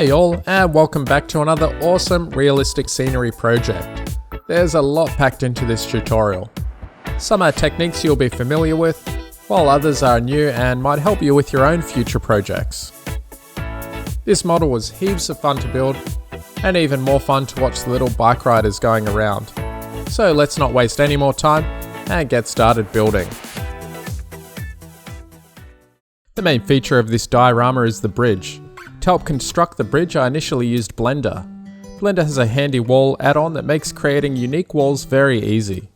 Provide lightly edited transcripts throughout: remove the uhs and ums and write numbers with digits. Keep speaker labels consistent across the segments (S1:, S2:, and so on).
S1: Hey all, and welcome back to another awesome realistic scenery project. There's a lot packed into this tutorial. Some are techniques you'll be familiar with, while others are new and might help you with your own future projects. This model was heaps of fun to build, and even more fun to watch the little bike riders going around. So let's not waste any more time and get started building. The main feature of this diorama is the bridge. To help construct the bridge, I initially used Blender. Blender has a handy wall add-on that makes creating unique walls very easy.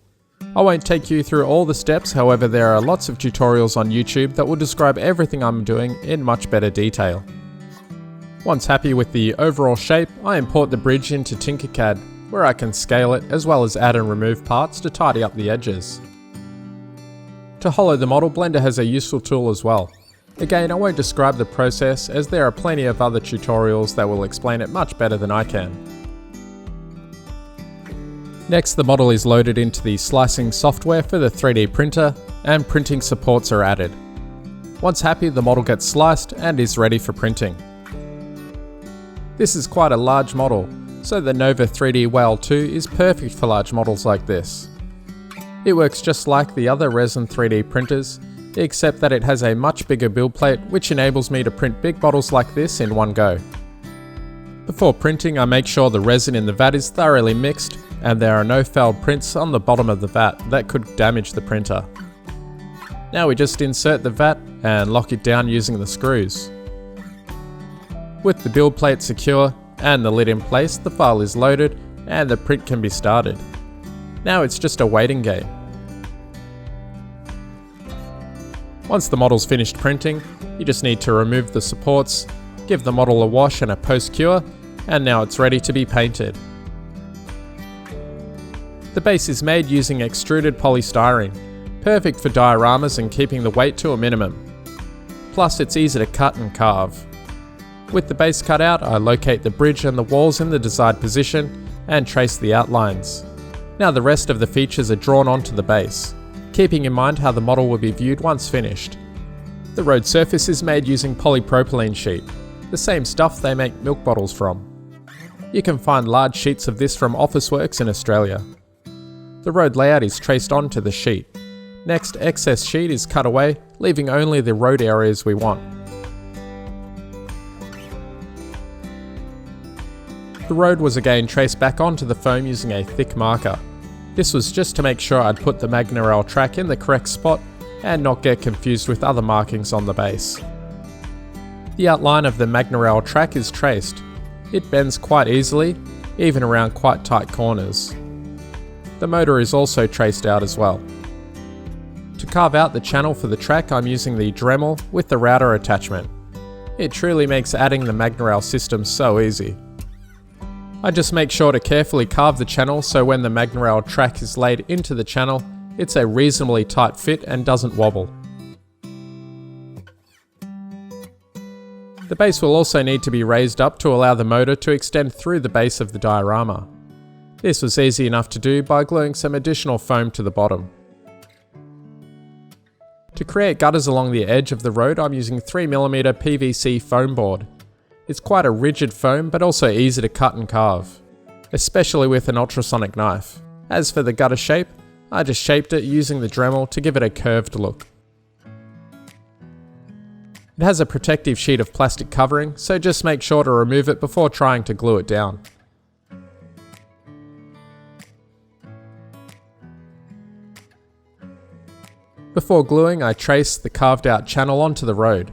S1: I won't take you through all the steps, however there are lots of tutorials on YouTube that will describe everything I'm doing in much better detail. Once happy with the overall shape, I import the bridge into Tinkercad, where I can scale it as well as add and remove parts to tidy up the edges. To hollow the model, Blender has a useful tool as well. Again, I won't describe the process as there are plenty of other tutorials that will explain it much better than I can. Next, the model is loaded into the slicing software for the 3D printer and printing supports are added. Once happy, the model gets sliced and is ready for printing. This is quite a large model, so the Nova 3D Vol.30 is perfect for large models like this. It works just like the other resin 3D printers, except that it has a much bigger build plate which enables me to print big bottles like this in one go. Before printing, I make sure the resin in the vat is thoroughly mixed and there are no fouled prints on the bottom of the vat that could damage the printer. Now we just insert the vat and lock it down using the screws. With the build plate secure and the lid in place, the file is loaded and the print can be started. Now it's just a waiting game. Once the model's finished printing, you just need to remove the supports, give the model a wash and a post-cure, and now it's ready to be painted. The base is made using extruded polystyrene, perfect for dioramas and keeping the weight to a minimum. Plus it's easy to cut and carve. With the base cut out, I locate the bridge and the walls in the desired position and trace the outlines. Now the rest of the features are drawn onto the base, keeping in mind how the model will be viewed once finished. The road surface is made using polypropylene sheet, the same stuff they make milk bottles from. You can find large sheets of this from Officeworks in Australia. The road layout is traced onto the sheet. Next, excess sheet is cut away, leaving only the road areas we want. The road was again traced back onto the foam using a thick marker. This was just to make sure I'd put the Magna Rail track in the correct spot and not get confused with other markings on the base. The outline of the Magna Rail track is traced. It bends quite easily, even around quite tight corners. The motor is also traced out as well. To carve out the channel for the track, I'm using the Dremel with the router attachment. It truly makes adding the Magna Rail system so easy. I just make sure to carefully carve the channel so when the Magna Rail track is laid into the channel, it's a reasonably tight fit and doesn't wobble. The base will also need to be raised up to allow the motor to extend through the base of the diorama. This was easy enough to do by gluing some additional foam to the bottom. To create gutters along the edge of the road, I'm using 3mm PVC foam board. It's quite a rigid foam, but also easy to cut and carve, especially with an ultrasonic knife. As for the gutter shape, I just shaped it using the Dremel to give it a curved look. It has a protective sheet of plastic covering, so just make sure to remove it before trying to glue it down. Before gluing, I trace the carved out channel onto the road.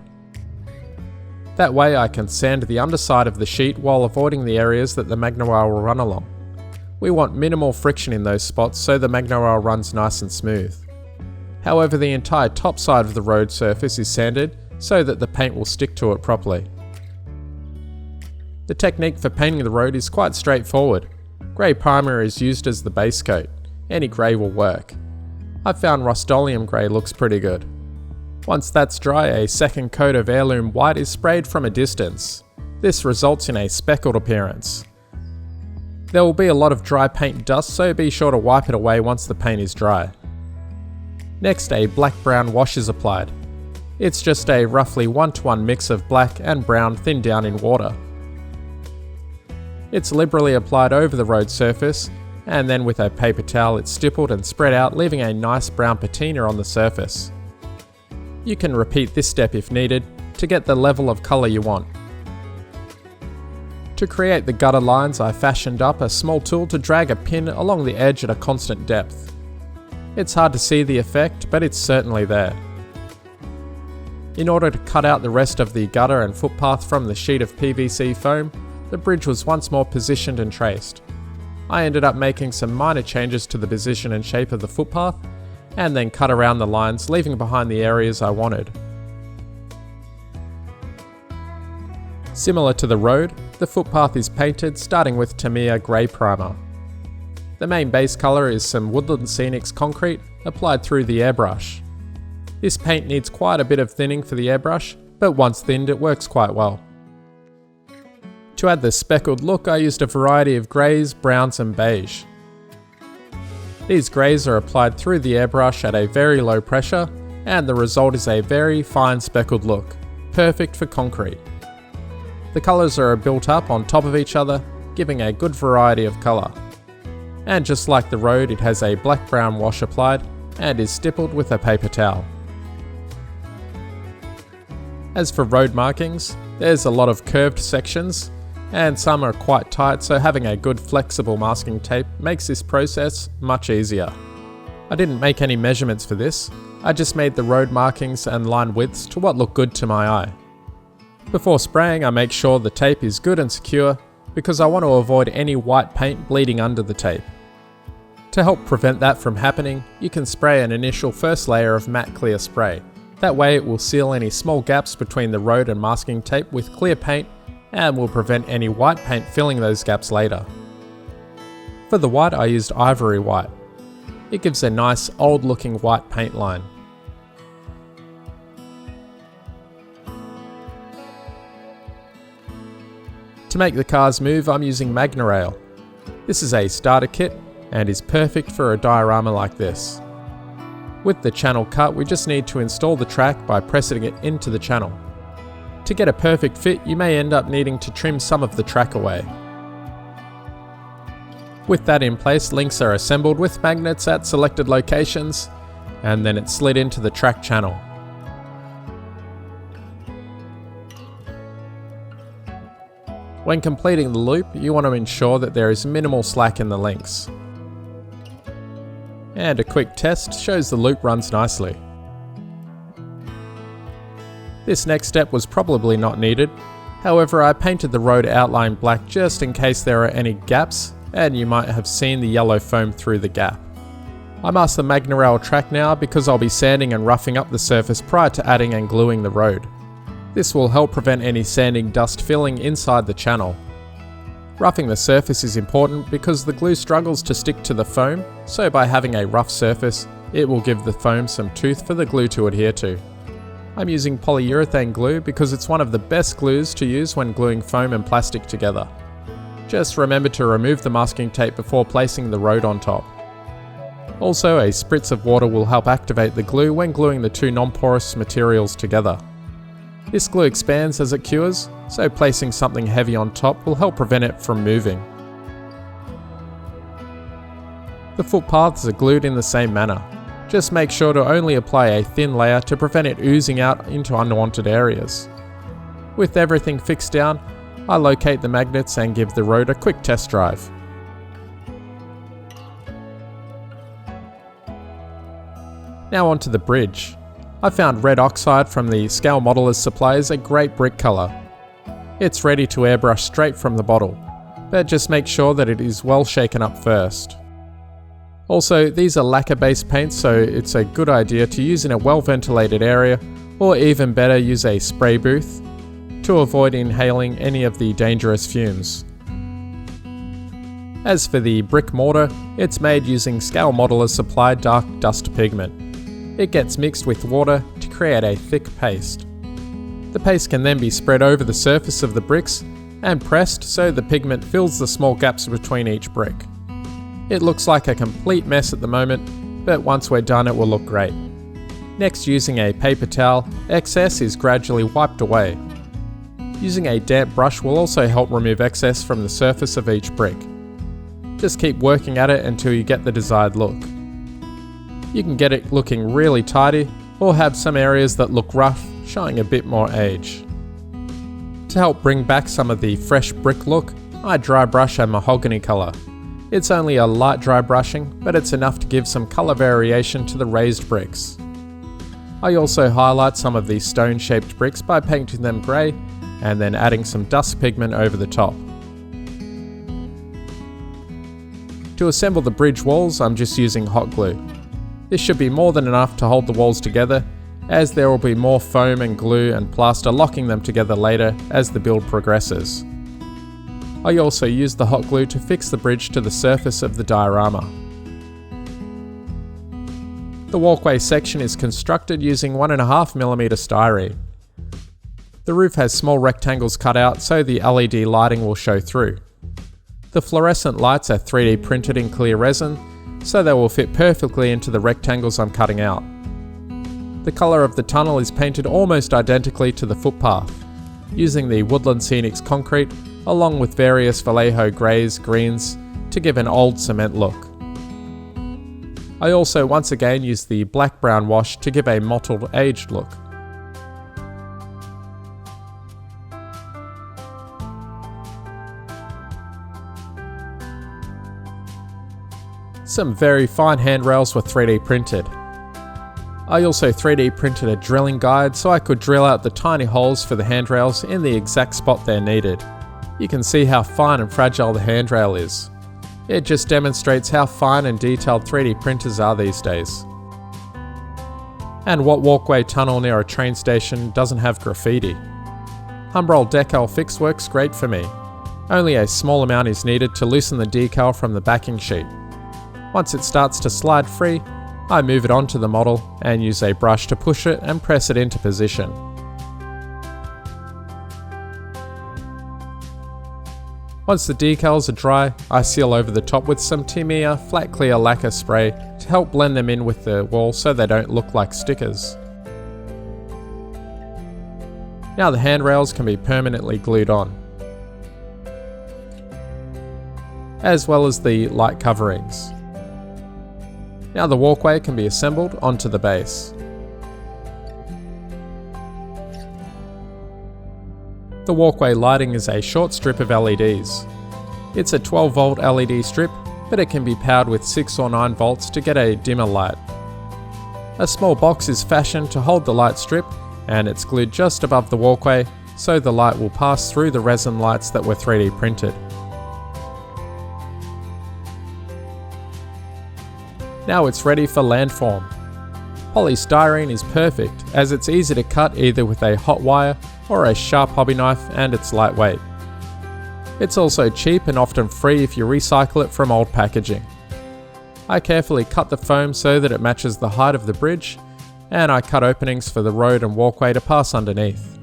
S1: That way I can sand the underside of the sheet while avoiding the areas that the Magna Rail will run along. We want minimal friction in those spots so the Magna Rail runs nice and smooth. However, the entire top side of the road surface is sanded so that the paint will stick to it properly. The technique for painting the road is quite straightforward. Grey primer is used as the base coat. Any grey will work. I've found Rust-Oleum grey looks pretty good. Once that's dry, a second coat of heirloom white is sprayed from a distance. This results in a speckled appearance. There will be a lot of dry paint dust, so be sure to wipe it away once the paint is dry. Next, a black-brown wash is applied. It's just a roughly 1-to-1 mix of black and brown thinned down in water. It's liberally applied over the road surface, and then with a paper towel it's stippled and spread out, leaving a nice brown patina on the surface. You can repeat this step if needed to get the level of colour you want. To create the gutter lines, I fashioned up a small tool to drag a pin along the edge at a constant depth. It's hard to see the effect, but it's certainly there. In order to cut out the rest of the gutter and footpath from the sheet of PVC foam, the bridge was once more positioned and traced. I ended up making some minor changes to the position and shape of the footpath, and then cut around the lines, leaving behind the areas I wanted. Similar to the road, the footpath is painted starting with Tamiya grey primer. The main base colour is some Woodland Scenics concrete applied through the airbrush. This paint needs quite a bit of thinning for the airbrush, but once thinned it works quite well. To add the speckled look, I used a variety of greys, browns and beige. These greys are applied through the airbrush at a very low pressure, and the result is a very fine speckled look, perfect for concrete. The colours are built up on top of each other, giving a good variety of colour. And just like the road, it has a black-brown wash applied and is stippled with a paper towel. As for road markings, there's a lot of curved sections, and some are quite tight, so having a good flexible masking tape makes this process much easier. I didn't make any measurements for this, I just made the road markings and line widths to what looked good to my eye. Before spraying, I make sure the tape is good and secure because I want to avoid any white paint bleeding under the tape. To help prevent that from happening, you can spray an initial first layer of matte clear spray. That way it will seal any small gaps between the road and masking tape with clear paint and will prevent any white paint filling those gaps later. For the white, I used ivory white. It gives a nice old looking white paint line. To make the cars move, I'm using Magna Rail. This is a starter kit and is perfect for a diorama like this. With the channel cut, we just need to install the track by pressing it into the channel. To get a perfect fit, you may end up needing to trim some of the track away. With that in place, links are assembled with magnets at selected locations, and then it's slid into the track channel. When completing the loop, you want to ensure that there is minimal slack in the links. And a quick test shows the loop runs nicely. This next step was probably not needed, however I painted the road outline black just in case there are any gaps, and you might have seen the yellow foam through the gap. I mask the Magna Rail track now because I'll be sanding and roughing up the surface prior to adding and gluing the road. This will help prevent any sanding dust filling inside the channel. Roughing the surface is important because the glue struggles to stick to the foam, so by having a rough surface, it will give the foam some tooth for the glue to adhere to. I'm using polyurethane glue because it's one of the best glues to use when gluing foam and plastic together. Just remember to remove the masking tape before placing the road on top. Also, a spritz of water will help activate the glue when gluing the two non-porous materials together. This glue expands as it cures, so placing something heavy on top will help prevent it from moving. The footpaths are glued in the same manner. Just make sure to only apply a thin layer to prevent it oozing out into unwanted areas. With everything fixed down, I locate the magnets and give the road a quick test drive. Now onto the bridge. I found red oxide from the Scale Modeller's suppliers a great brick colour. It's ready to airbrush straight from the bottle, but just make sure that it is well shaken up first. Also, these are lacquer-based paints, so it's a good idea to use in a well-ventilated area, or even better, use a spray booth to avoid inhaling any of the dangerous fumes. As for the brick mortar, it's made using Scale Modeller's supplied dark dust pigment. It gets mixed with water to create a thick paste. The paste can then be spread over the surface of the bricks and pressed so the pigment fills the small gaps between each brick. It looks like a complete mess at the moment, but once we're done it will look great. Next, using a paper towel, excess is gradually wiped away. Using a damp brush will also help remove excess from the surface of each brick. Just keep working at it until you get the desired look. You can get it looking really tidy, or have some areas that look rough, showing a bit more age. To help bring back some of the fresh brick look, I dry brush a mahogany colour. It's only a light dry brushing, but it's enough to give some colour variation to the raised bricks. I also highlight some of these stone-shaped bricks by painting them grey, and then adding some dust pigment over the top. To assemble the bridge walls, I'm just using hot glue. This should be more than enough to hold the walls together, as there will be more foam and glue and plaster locking them together later as the build progresses. I also use the hot glue to fix the bridge to the surface of the diorama. The walkway section is constructed using 1.5mm styrene. The roof has small rectangles cut out so the LED lighting will show through. The fluorescent lights are 3D printed in clear resin, so they will fit perfectly into the rectangles I'm cutting out. The colour of the tunnel is painted almost identically to the footpath, using the Woodland Scenics concrete along with various Vallejo greys, greens to give an old cement look. I also once again use the black-brown wash to give a mottled, aged look. Some very fine handrails were 3D printed. I also 3D printed a drilling guide so I could drill out the tiny holes for the handrails in the exact spot they're needed. You can see how fine and fragile the handrail is. It just demonstrates how fine and detailed 3D printers are these days. And what walkway tunnel near a train station doesn't have graffiti? Humbrol decal fix works great for me. Only a small amount is needed to loosen the decal from the backing sheet. Once it starts to slide free, I move it onto the model and use a brush to push it and press it into position. Once the decals are dry, I seal over the top with some Tamiya flat clear lacquer spray to help blend them in with the wall so they don't look like stickers. Now the handrails can be permanently glued on, as well as the light coverings. Now the walkway can be assembled onto the base. The walkway lighting is a short strip of LEDs. It's a 12-volt LED strip, but it can be powered with 6 or 9 volts to get a dimmer light. A small box is fashioned to hold the light strip, and it's glued just above the walkway so the light will pass through the resin lights that were 3D printed. Now it's ready for landform. Polystyrene is perfect as it's easy to cut either with a hot wire or a sharp hobby knife, and it's lightweight. It's also cheap and often free if you recycle it from old packaging. I carefully cut the foam so that it matches the height of the bridge, and I cut openings for the road and walkway to pass underneath.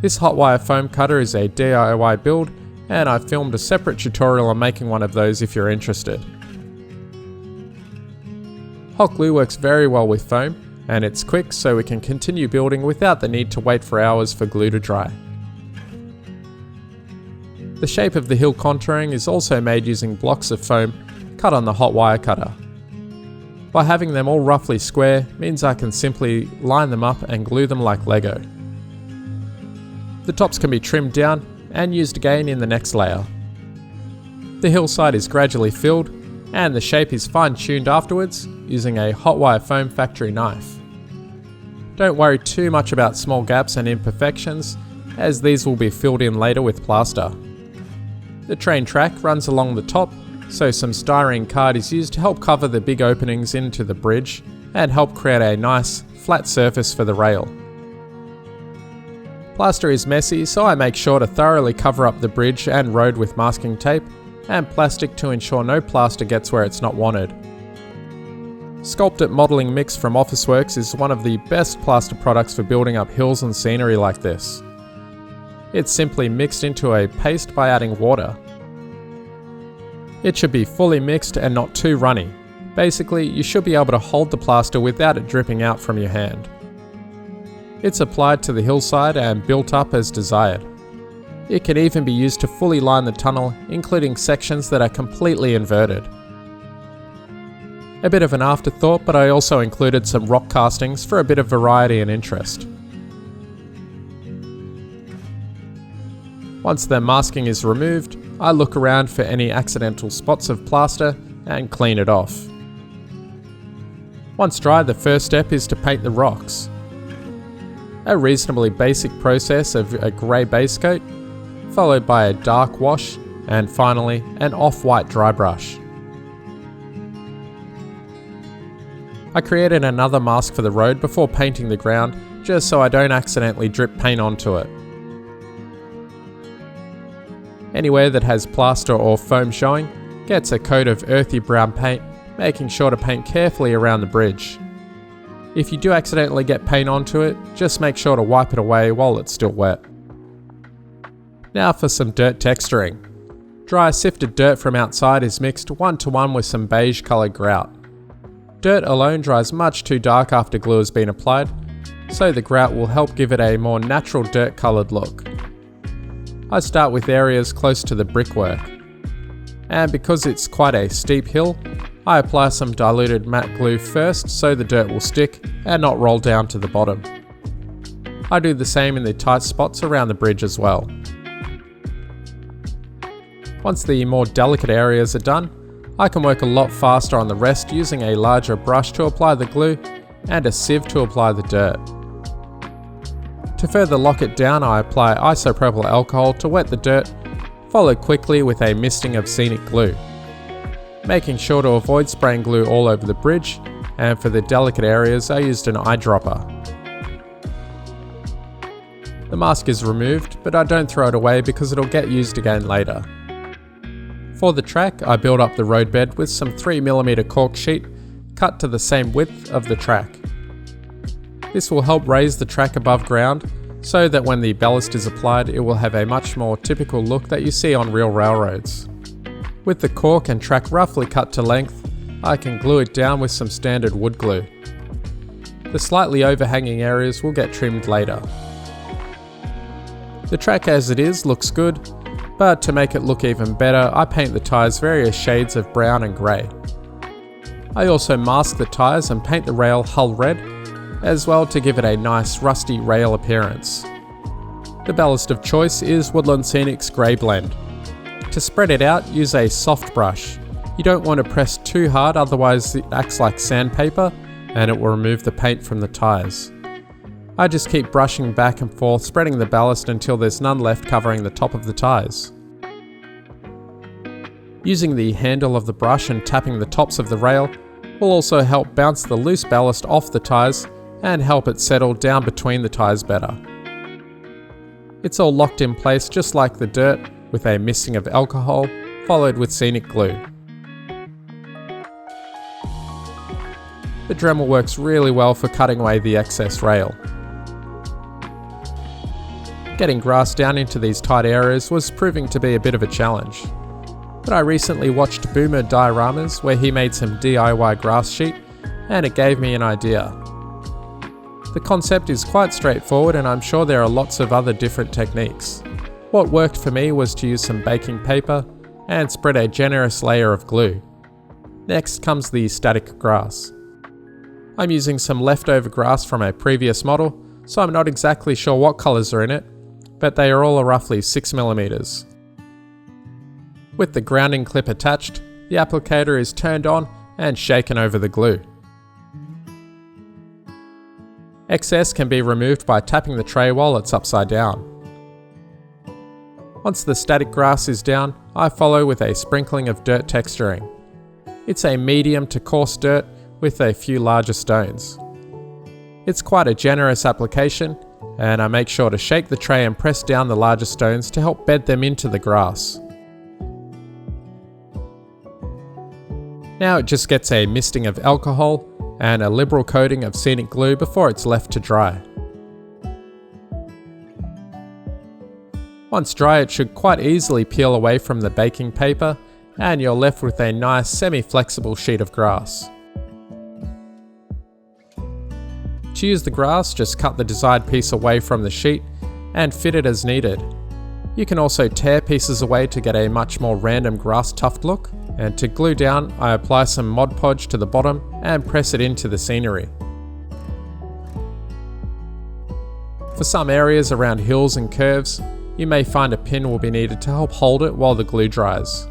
S1: This hot wire foam cutter is a DIY build, and I've filmed a separate tutorial on making one of those if you're interested. Hot glue works very well with foam, and it's quick so we can continue building without the need to wait for hours for glue to dry. The shape of the hill contouring is also made using blocks of foam cut on the hot wire cutter. By having them all roughly square means I can simply line them up and glue them like Lego. The tops can be trimmed down and used again in the next layer. The hillside is gradually filled, and the shape is fine-tuned afterwards using a hot wire foam factory knife. Don't worry too much about small gaps and imperfections, as these will be filled in later with plaster. The train track runs along the top, so some styrene card is used to help cover the big openings into the bridge and help create a nice, flat surface for the rail. Plaster is messy, so I make sure to thoroughly cover up the bridge and road with masking tape and plastic to ensure no plaster gets where it's not wanted. Sculpted Modelling Mix from Officeworks is one of the best plaster products for building up hills and scenery like this. It's simply mixed into a paste by adding water. It should be fully mixed and not too runny. Basically, you should be able to hold the plaster without it dripping out from your hand. It's applied to the hillside and built up as desired. It can even be used to fully line the tunnel, including sections that are completely inverted. A bit of an afterthought, but I also included some rock castings for a bit of variety and interest. Once the masking is removed, I look around for any accidental spots of plaster and clean it off. Once dry, the first step is to paint the rocks. A reasonably basic process of a grey base coat, followed by a dark wash, and finally an off-white dry brush. I created another mask for the road before painting the ground, just so I don't accidentally drip paint onto it. Anywhere that has plaster or foam showing gets a coat of earthy brown paint, making sure to paint carefully around the bridge. If you do accidentally get paint onto it, just make sure to wipe it away while it's still wet. Now for some dirt texturing. Dry sifted dirt from outside is mixed 1-to-1 with some beige coloured grout. Dirt alone dries much too dark after glue has been applied, so the grout will help give it a more natural dirt coloured look. I start with areas close to the brickwork, and because it's quite a steep hill, I apply some diluted matte glue first so the dirt will stick and not roll down to the bottom. I do the same in the tight spots around the bridge as well. Once the more delicate areas are done, I can work a lot faster on the rest using a larger brush to apply the glue and a sieve to apply the dirt. To further lock it down, I apply isopropyl alcohol to wet the dirt, followed quickly with a misting of scenic glue. Making sure to avoid spraying glue all over the bridge, and for the delicate areas I used an eyedropper. The mask is removed, but I don't throw it away because it'll get used again later. For the track, I build up the roadbed with some 3mm cork sheet cut to the same width of the track. This will help raise the track above ground so that when the ballast is applied it will have a much more typical look that you see on real railroads. With the cork and track roughly cut to length, I can glue it down with some standard wood glue. The slightly overhanging areas will get trimmed later. The track as it is looks good, but to make it look even better, I paint the tyres various shades of brown and grey. I also mask the tyres and paint the rail hull red, as well to give it a nice rusty rail appearance. The ballast of choice is Woodland Scenic's Grey Blend. To spread it out, use a soft brush. You don't want to press too hard, otherwise it acts like sandpaper and it will remove the paint from the tyres. I just keep brushing back and forth, spreading the ballast until there's none left covering the top of the tyres. Using the handle of the brush and tapping the tops of the rail will also help bounce the loose ballast off the tyres and help it settle down between the tyres better. It's all locked in place just like the dirt, with a misting of alcohol, followed with scenic glue. The Dremel works really well for cutting away the excess rail. Getting grass down into these tight areas was proving to be a bit of a challenge. But I recently watched Boomer Dioramas where he made some DIY grass sheet, and it gave me an idea. The concept is quite straightforward and I'm sure there are lots of other different techniques. What worked for me was to use some baking paper and spread a generous layer of glue. Next comes the static grass. I'm using some leftover grass from a previous model, so I'm not exactly sure what colours are in it, but they are all roughly 6mm. With the grounding clip attached, the applicator is turned on and shaken over the glue. Excess can be removed by tapping the tray while it's upside down. Once the static grass is down, I follow with a sprinkling of dirt texturing. It's a medium to coarse dirt with a few larger stones. It's quite a generous application, and I make sure to shake the tray and press down the larger stones to help bed them into the grass. Now it just gets a misting of alcohol and a liberal coating of scenic glue before it's left to dry. Once dry, it should quite easily peel away from the baking paper and you're left with a nice semi-flexible sheet of grass. To use the grass, just cut the desired piece away from the sheet and fit it as needed. You can also tear pieces away to get a much more random grass tuft look, and to glue down, I apply some Mod Podge to the bottom and press it into the scenery. For some areas around hills and curves, you may find a pin will be needed to help hold it while the glue dries.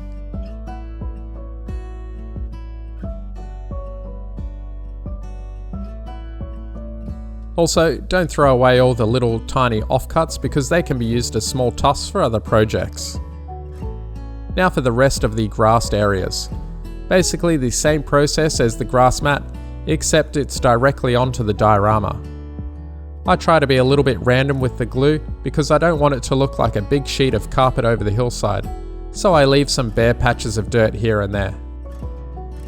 S1: Also, don't throw away all the little tiny offcuts because they can be used as small tufts for other projects. Now for the rest of the grassed areas. Basically the same process as the grass mat, except it's directly onto the diorama. I try to be a little bit random with the glue because I don't want it to look like a big sheet of carpet over the hillside, so I leave some bare patches of dirt here and there.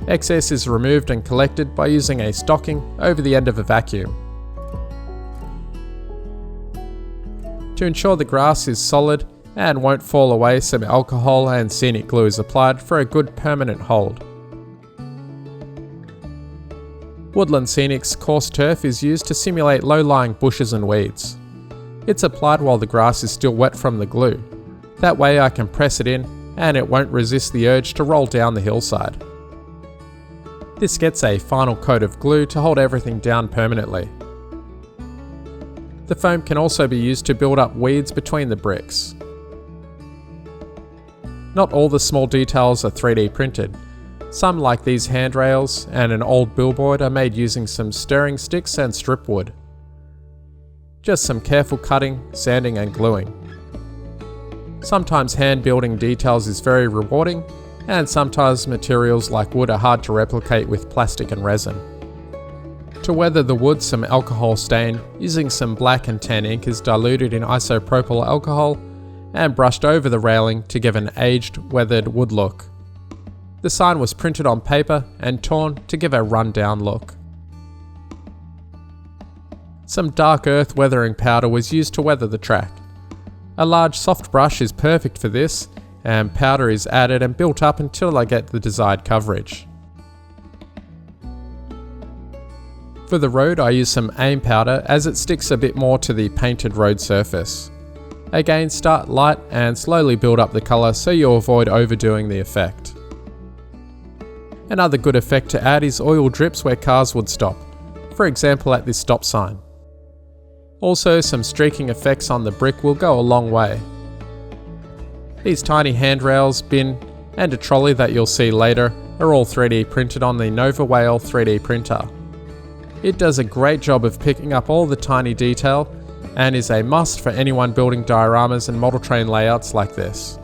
S1: Excess is removed and collected by using a stocking over the end of a vacuum. To ensure the grass is solid and won't fall away, some alcohol and scenic glue is applied for a good permanent hold. Woodland Scenic's coarse turf is used to simulate low-lying bushes and weeds. It's applied while the grass is still wet from the glue. That way I can press it in and it won't resist the urge to roll down the hillside. This gets a final coat of glue to hold everything down permanently. The foam can also be used to build up weeds between the bricks. Not all the small details are 3D printed. Some, like these handrails and an old billboard, are made using some stirring sticks and strip wood. Just some careful cutting, sanding and gluing. Sometimes hand building details is very rewarding, and sometimes materials like wood are hard to replicate with plastic and resin. To weather the wood, some alcohol stain using some black and tan ink is diluted in isopropyl alcohol and brushed over the railing to give an aged, weathered wood look. The sign was printed on paper and torn to give a run-down look. Some dark earth weathering powder was used to weather the track. A large soft brush is perfect for this, and powder is added and built up until I get the desired coverage. For the road, I use some aim powder as it sticks a bit more to the painted road surface. Again, start light and slowly build up the colour so you avoid overdoing the effect. Another good effect to add is oil drips where cars would stop, for example at this stop sign. Also, some streaking effects on the brick will go a long way. These tiny handrails, bin, and a trolley that you'll see later are all 3D printed on the Nova Whale 3D printer. It does a great job of picking up all the tiny detail and is a must for anyone building dioramas and model train layouts like this.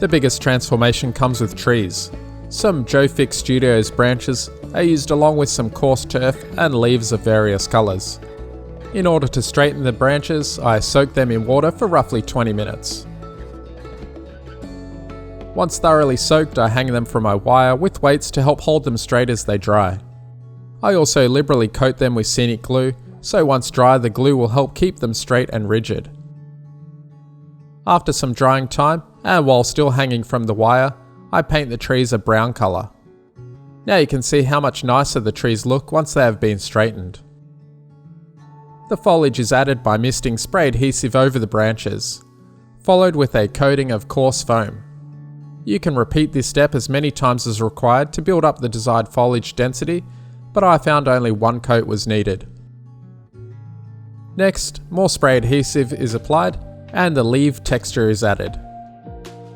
S1: The biggest transformation comes with trees. Some Joe Fix Studios branches are used along with some coarse turf and leaves of various colours. In order to straighten the branches, I soak them in water for roughly 20 minutes. Once thoroughly soaked, I hang them from my wire with weights to help hold them straight as they dry. I also liberally coat them with scenic glue, so once dry the glue will help keep them straight and rigid. After some drying time, and while still hanging from the wire, I paint the trees a brown colour. Now you can see how much nicer the trees look once they have been straightened. The foliage is added by misting spray adhesive over the branches, followed with a coating of coarse foam. You can repeat this step as many times as required to build up the desired foliage density, but I found only one coat was needed. Next, more spray adhesive is applied and the leaf texture is added.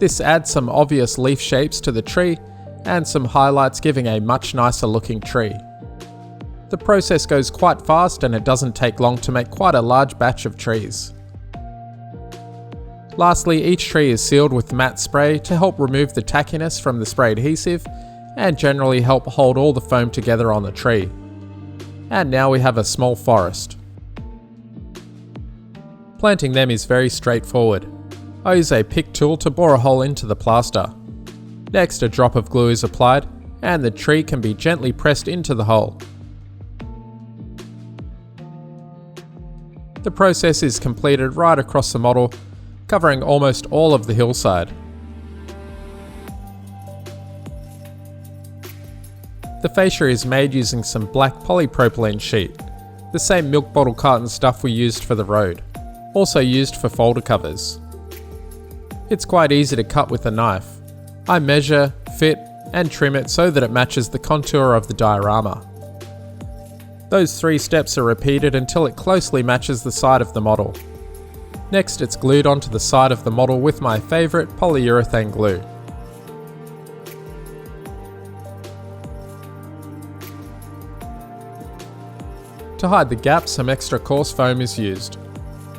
S1: This adds some obvious leaf shapes to the tree and some highlights, giving a much nicer looking tree. The process goes quite fast and it doesn't take long to make quite a large batch of trees. Lastly, each tree is sealed with matte spray to help remove the tackiness from the spray adhesive and generally help hold all the foam together on the tree. And now we have a small forest. Planting them is very straightforward. I use a pick tool to bore a hole into the plaster. Next, a drop of glue is applied and the tree can be gently pressed into the hole. The process is completed right across the model, covering almost all of the hillside. The fascia is made using some black polypropylene sheet, the same milk bottle carton stuff we used for the road, also used for folder covers. It's quite easy to cut with a knife. I measure, fit, and trim it so that it matches the contour of the diorama. Those 3 steps are repeated until it closely matches the side of the model. Next, it's glued onto the side of the model with my favourite polyurethane glue. To hide the gap, some extra coarse foam is used.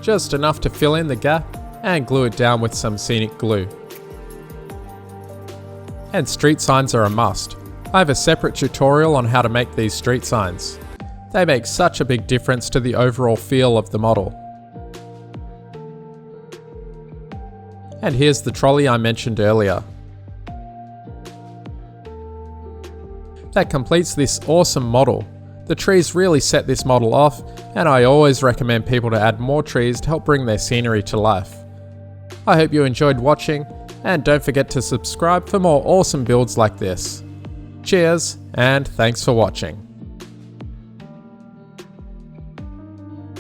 S1: Just enough to fill in the gap and glue it down with some scenic glue. And street signs are a must. I have a separate tutorial on how to make these street signs. They make such a big difference to the overall feel of the model. And here's the trolley I mentioned earlier. That completes this awesome model. The trees really set this model off, and I always recommend people to add more trees to help bring their scenery to life. I hope you enjoyed watching, and don't forget to subscribe for more awesome builds like this. Cheers, and thanks for watching.